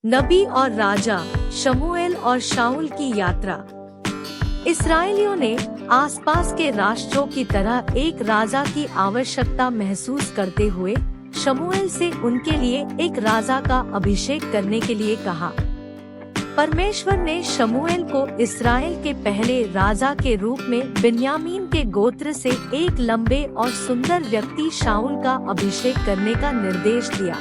नबी और राजा, शमूएल और शाऊल की यात्रा। इस्राएलियों ने आसपास के राष्ट्रों की तरह एक राजा की आवश्यकता महसूस करते हुए शमूएल से उनके लिए एक राजा का अभिषेक करने के लिए कहा। परमेश्वर ने शमूएल को इस्राएल के पहले राजा के रूप में बिन्यामीन के गोत्र से एक लंबे और सुंदर व्यक्ति शाऊल का अभिषेक करने का निर्देश दिया।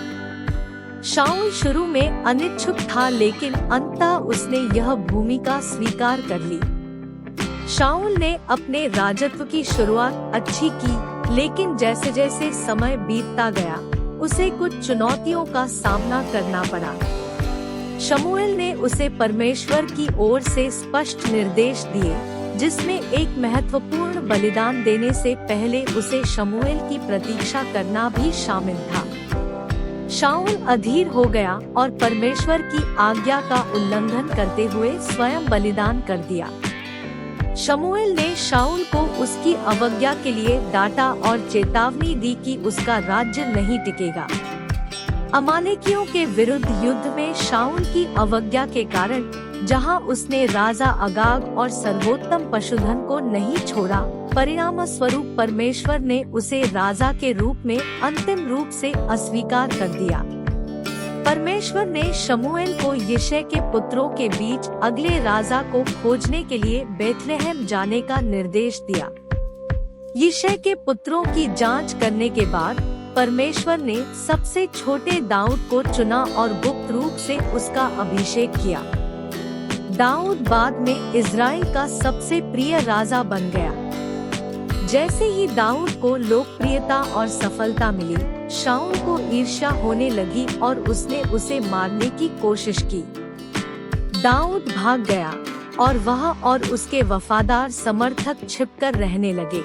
शाऊल शुरू में अनिच्छुक था, लेकिन अंततः उसने यह भूमिका स्वीकार कर ली। शाऊल ने अपने राजत्व की शुरुआत अच्छी की, लेकिन जैसे जैसे समय बीतता गया उसे कुछ चुनौतियों का सामना करना पड़ा। शमूएल ने उसे परमेश्वर की ओर से स्पष्ट निर्देश दिए, जिसमें एक महत्वपूर्ण बलिदान देने से पहले उसे शमूएल की प्रतीक्षा करना भी शामिल था। शाऊल अधीर हो गया और परमेश्वर की आज्ञा का उल्लंघन करते हुए स्वयं बलिदान कर दिया। शमूएल ने शाऊल को उसकी अवज्ञा के लिए डांटा और चेतावनी दी कि उसका राज्य नहीं टिकेगा। अमालेकियों के विरुद्ध युद्ध में शाऊल की अवज्ञा के कारण, जहां उसने राजा अगाग और सर्वोत्तम पशुधन को नहीं छोड़ा, परिणाम स्वरूप परमेश्वर ने उसे राजा के रूप में अंतिम रूप से अस्वीकार कर दिया। परमेश्वर ने शमूएल को यिशै के पुत्रों के बीच अगले राजा को खोजने के लिए बेथलेहम जाने का निर्देश दिया। यिशै के पुत्रों की जांच करने के बाद परमेश्वर ने सबसे छोटे दाऊद को चुना और गुप्त रूप से उसका अभिषेक किया। दाऊद बाद में इज़राइल का सबसे प्रिय राजा बन गया। जैसे ही दाऊद को लोकप्रियता और सफलता मिली, शाऊल को ईर्ष्या होने लगी और उसने उसे मारने की कोशिश की। दाऊद भाग गया और वह और उसके वफादार समर्थक छिपकर रहने लगे।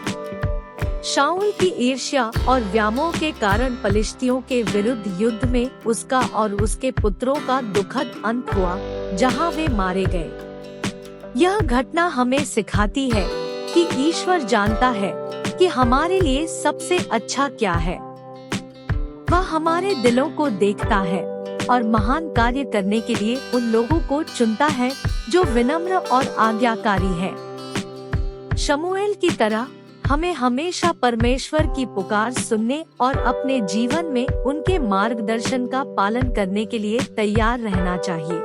शाऊल की ईर्ष्या और व्यामोह के कारण पलिश्तियों के विरुद्ध युद्ध में उसका और उसके पुत्रों का दुखद अंत हुआ, जहां वे मारे गए। यह घटना हमें सिखाती है कि ईश्वर जानता है कि हमारे लिए सबसे अच्छा क्या है। वह हमारे दिलों को देखता है और महान कार्य करने के लिए उन लोगों को चुनता है जो विनम्र और आज्ञाकारी है। शमूएल की तरह हमें हमेशा परमेश्वर की पुकार सुनने और अपने जीवन में उनके मार्गदर्शन का पालन करने के लिए तैयार रहना चाहिए।